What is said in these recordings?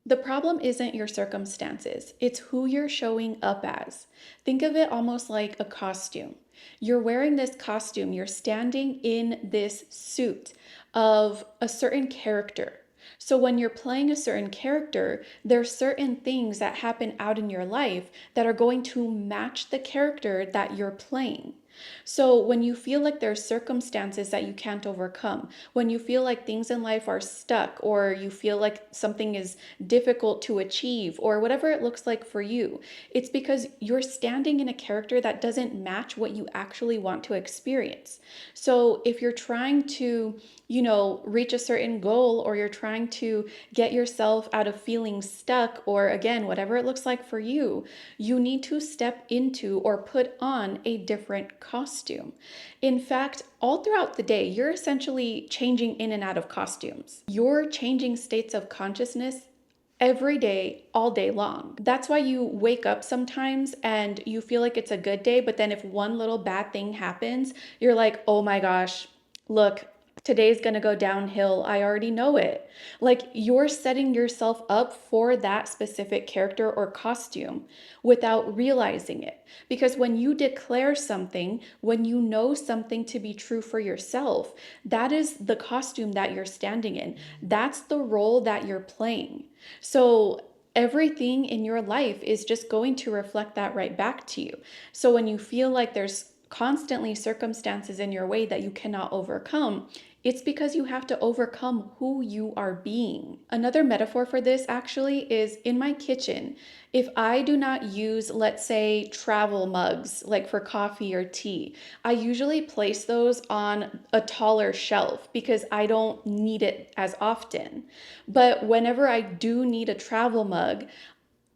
The problem isn't your circumstances, it's who you're showing up as. Think of it almost like a costume. You're wearing this costume, you're standing in this suit of a certain character. So when you're playing a certain character, there's certain things that happen out in your life that are going to match the character that you're playing. So when you feel like there's circumstances that you can't overcome, when you feel like things in life are stuck, or you feel like something is difficult to achieve, or whatever it looks like for you, it's because you're standing in a character that doesn't match what you actually want to experience. So if you're trying to, reach a certain goal, or you're trying to get yourself out of feeling stuck, or again, whatever it looks like for you, you need to step into or put on a different costume. In fact, all throughout the day, you're essentially changing in and out of costumes. You're changing states of consciousness every day, all day long. That's why you wake up sometimes and you feel like it's a good day, but then if one little bad thing happens, you're like, oh my gosh, look, today's gonna go downhill. I already know it. Like you're setting yourself up for that specific character or costume without realizing it. Because when you declare something, when you know something to be true for yourself, that is the costume that you're standing in. That's the role that you're playing. So everything in your life is just going to reflect that right back to you. So when you feel like there's constantly circumstances in your way that you cannot overcome, it's because you have to overcome who you are being. Another metaphor for this actually is in my kitchen. If I do not use, let's say, travel mugs, like for coffee or tea, I usually place those on a taller shelf because I don't need it as often. But whenever I do need a travel mug,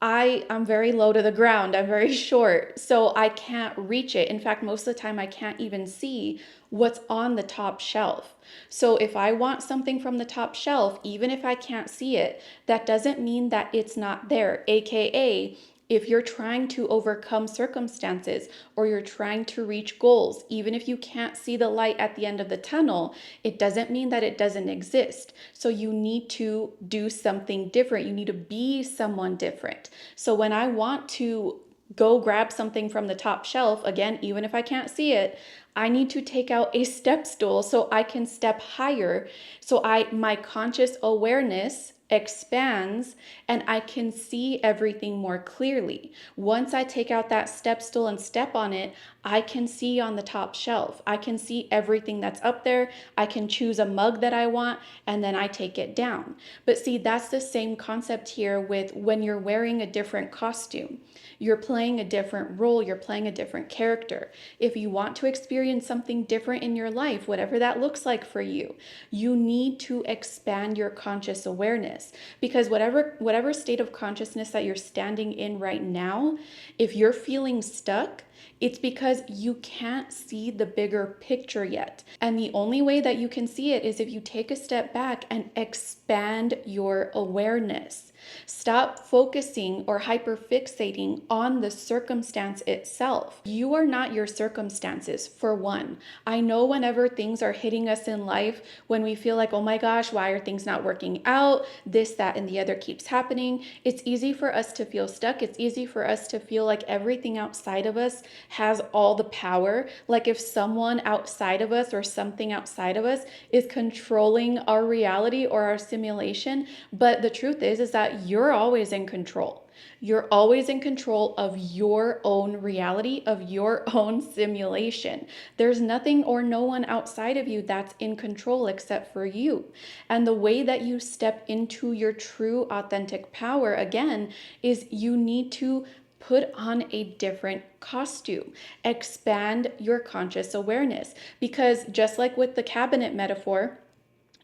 I'm very low to the ground. I'm very short, so I can't reach it. In fact, most of the time I can't even see what's on the top shelf. So if I want something from the top shelf, even if I can't see it, that doesn't mean that it's not there. AKA, if you're trying to overcome circumstances or you're trying to reach goals, even if you can't see the light at the end of the tunnel, it doesn't mean that it doesn't exist. So you need to do something different. You need to be someone different. So when I want to go grab something from the top shelf, again, even if I can't see it, I need to take out a step stool so I can step higher. So my conscious awareness expands and I can see everything more clearly. Once I take out that step stool and step on it, I can see on the top shelf. I can see everything that's up there. I can choose a mug that I want and then I take it down. But see, that's the same concept here with when you're wearing a different costume. You're playing a different role, you're playing a different character. If you want to experience something different in your life, whatever that looks like for you, you need to expand your conscious awareness, because whatever state of consciousness that you're standing in right now, if you're feeling stuck, it's because you can't see the bigger picture yet. And the only way that you can see it is if you take a step back and expand your awareness. Stop focusing or hyperfixating on the circumstance itself. You are not your circumstances, for one. I know whenever things are hitting us in life, when we feel like, oh my gosh, why are things not working out? This, that, and the other keeps happening. It's easy for us to feel stuck. It's easy for us to feel like everything outside of us has all the power. Like if someone outside of us or something outside of us is controlling our reality or our simulation. But the truth is that you're always in control. You're always in control of your own reality, of your own simulation. There's nothing or no one outside of you that's in control except for you. And the way that you step into your true authentic power, again, is you need to put on a different costume, expand your conscious awareness. Because just like with the cabinet metaphor,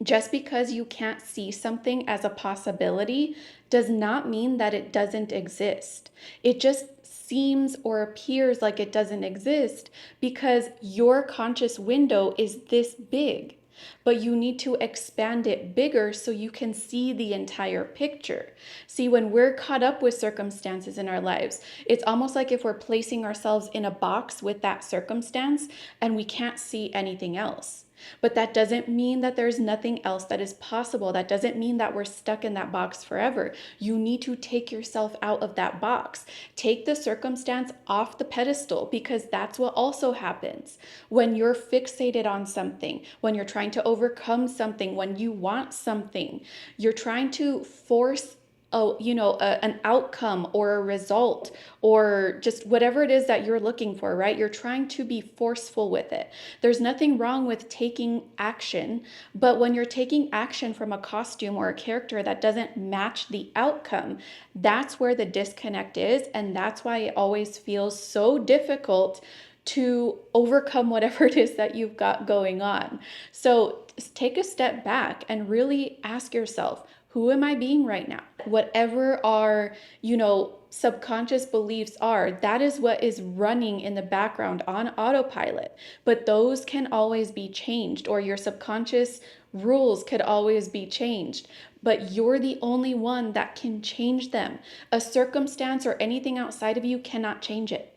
just because you can't see something as a possibility does not mean that it doesn't exist. It just seems or appears like it doesn't exist because your conscious window is this big. But you need to expand it bigger so you can see the entire picture. See, when we're caught up with circumstances in our lives, it's almost like if we're placing ourselves in a box with that circumstance and we can't see anything else. But that doesn't mean that there's nothing else that is possible. That doesn't mean that we're stuck in that box forever. You need to take yourself out of that box. Take the circumstance off the pedestal, because that's what also happens when you're fixated on something, when you're trying to overcome something, when you want something. You're trying to force an outcome or a result, or just whatever it is that you're looking for, right? You're trying to be forceful with it. There's nothing wrong with taking action, but when you're taking action from a costume or a character that doesn't match the outcome, that's where the disconnect is. And that's why it always feels so difficult to overcome whatever it is that you've got going on. So take a step back and really ask yourself, who am I being right now? Whatever our, subconscious beliefs are, that is what is running in the background on autopilot. But those can always be changed, or your subconscious rules could always be changed. But you're the only one that can change them. A circumstance or anything outside of you cannot change it.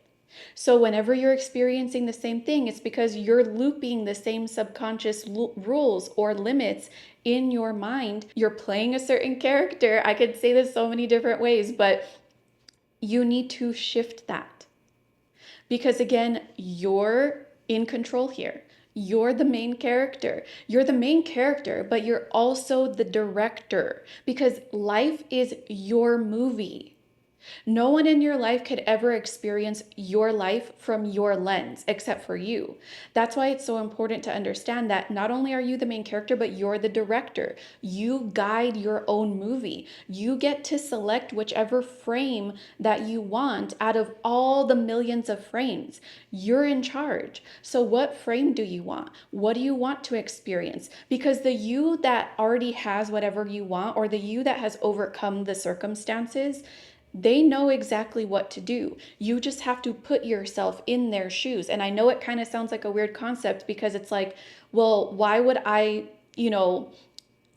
So whenever you're experiencing the same thing, it's because you're looping the same subconscious rules or limits in your mind. You're playing a certain character. I could say this so many different ways, but you need to shift that. Because again, you're in control here. You're the main character. You're the main character, but you're also the director, because life is your movie. No one in your life could ever experience your life from your lens except for you. That's why it's so important to understand that not only are you the main character, but you're the director. You guide your own movie. You get to select whichever frame that you want out of all the millions of frames. You're in charge. So what frame do you want? What do you want to experience? Because the you that already has whatever you want, or the you that has overcome the circumstances, they know exactly what to do. You just have to put yourself in their shoes. And I know it kind of sounds like a weird concept, because it's like, well, why would I,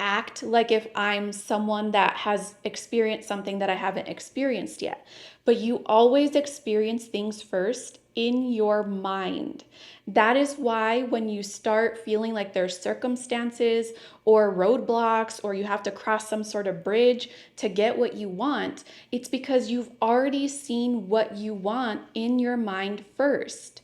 act like if I'm someone that has experienced something that I haven't experienced yet? But you always experience things first in your mind. That is why when you start feeling like there's circumstances or roadblocks, or you have to cross some sort of bridge to get what you want, it's because you've already seen what you want in your mind first.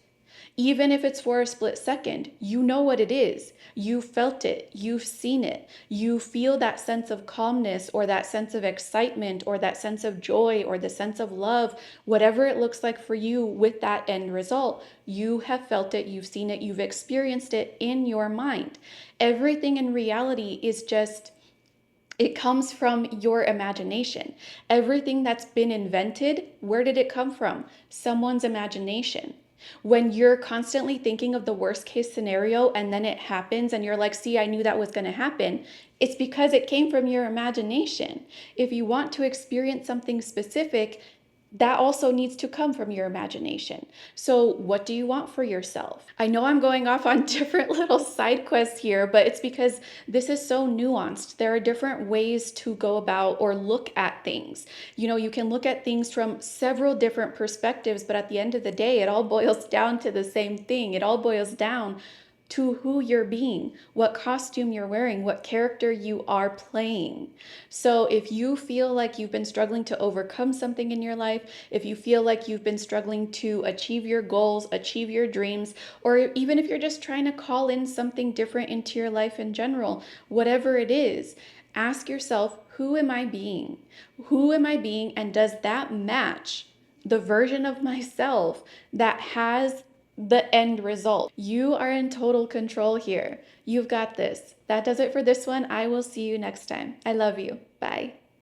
Even if it's for a split second, you know what it is. You felt it. You've seen it. You feel that sense of calmness, or that sense of excitement, or that sense of joy, or the sense of love, whatever it looks like for you with that end result. You have felt it. You've seen it. You've experienced it in your mind. Everything in reality is just, it comes from your imagination. Everything that's been invented, where did it come from? Someone's imagination. When you're constantly thinking of the worst case scenario and then it happens and you're like, see, I knew that was going to happen, it's because it came from your imagination. If you want to experience something specific, that also needs to come from your imagination. So what do you want for yourself? I know I'm going off on different little side quests here, but it's because this is so nuanced. There are different ways to go about or look at things. You can look at things from several different perspectives, but at the end of the day, it all boils down to the same thing. It all boils down to who you're being, what costume you're wearing, what character you are playing. So if you feel like you've been struggling to overcome something in your life, if you feel like you've been struggling to achieve your goals, achieve your dreams, or even if you're just trying to call in something different into your life in general, whatever it is, ask yourself, who am I being? Who am I being? And does that match the version of myself that has the end result? You are in total control here. You've got this. That does it for this one. I will see you next time. I love you. Bye.